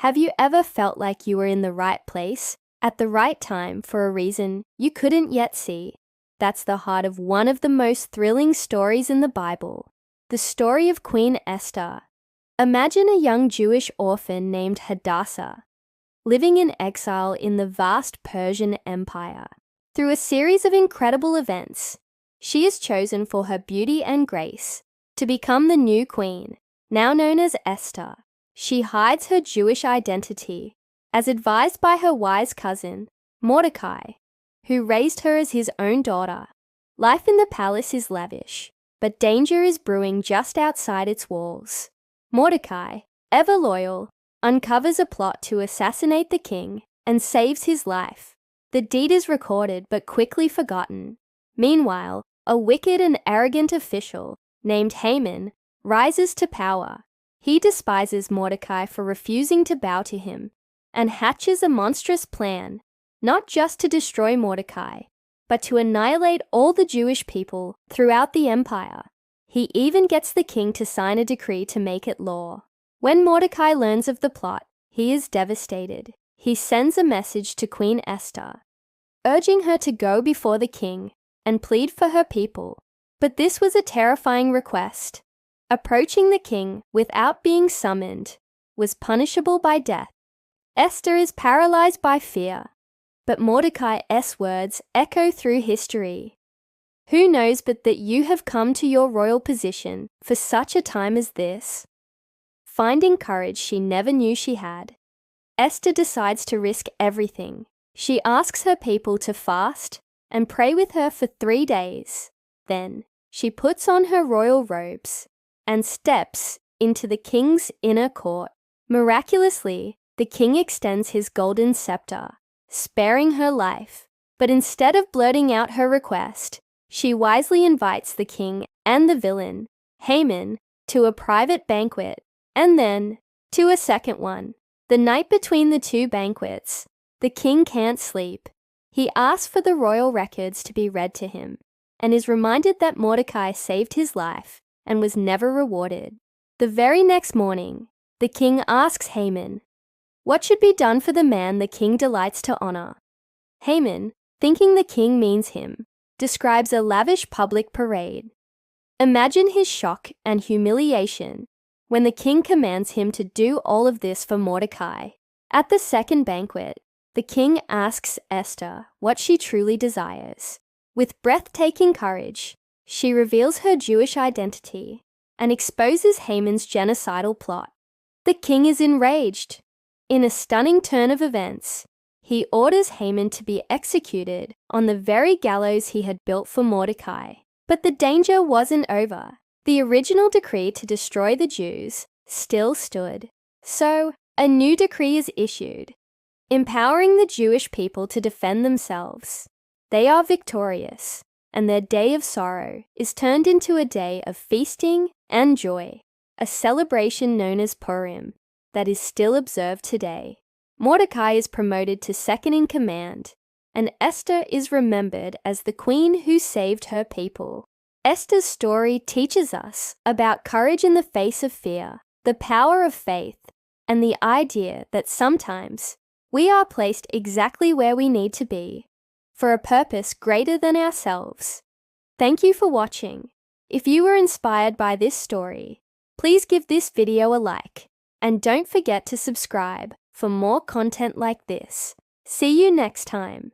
Have you ever felt like you were in the right place, at the right time for a reason you couldn't yet see? That's the heart of one of the most thrilling stories in the Bible, the story of Queen Esther. Imagine a young Jewish orphan named Hadassah, living in exile in the vast Persian Empire. Through a series of incredible events, she is chosen for her beauty and grace to become the new queen, now known as Esther. She hides her Jewish identity, as advised by her wise cousin, Mordecai, who raised her as his own daughter. Life in the palace is lavish, but danger is brewing just outside its walls. Mordecai, ever loyal, uncovers a plot to assassinate the king and saves his life. The deed is recorded but quickly forgotten. Meanwhile, a wicked and arrogant official named Haman rises to power. He despises Mordecai for refusing to bow to him and hatches a monstrous plan, not just to destroy Mordecai, but to annihilate all the Jewish people throughout the empire. He even gets the king to sign a decree to make it law. When Mordecai learns of the plot, he is devastated. He sends a message to Queen Esther, urging her to go before the king and plead for her people. But this was a terrifying request. Approaching the king without being summoned was punishable by death. Esther is paralyzed by fear, but Mordecai's words echo through history. Who knows but that you have come to your royal position for such a time as this? Finding courage she never knew she had, Esther decides to risk everything. She asks her people to fast and pray with her for 3 days. Then, she puts on her royal robes and steps into the king's inner court. Miraculously, the king extends his golden scepter, sparing her life. But instead of blurting out her request, she wisely invites the king and the villain, Haman, to a private banquet, and then to a second one. The night between the 2 banquets, the king can't sleep. He asks for the royal records to be read to him, and is reminded that Mordecai saved his life and was never rewarded. The very next morning, the king asks Haman, what should be done for the man the king delights to honor? Haman, thinking the king means him, describes a lavish public parade. Imagine his shock and humiliation when the king commands him to do all of this for Mordecai. At the second banquet, the king asks Esther what she truly desires. With breathtaking courage, she reveals her Jewish identity and exposes Haman's genocidal plot. The king is enraged. In a stunning turn of events, he orders Haman to be executed on the very gallows he had built for Mordecai. But the danger wasn't over. The original decree to destroy the Jews still stood. So, a new decree is issued, empowering the Jewish people to defend themselves. They are victorious, and their day of sorrow is turned into a day of feasting and joy, a celebration known as Purim that is still observed today. Mordecai is promoted to second in command, and Esther is remembered as the queen who saved her people. Esther's story teaches us about courage in the face of fear, the power of faith, and the idea that sometimes we are placed exactly where we need to be, for a purpose greater than ourselves. Thank you for watching. If you were inspired by this story, please give this video a like, and don't forget to subscribe for more content like this. See you next time.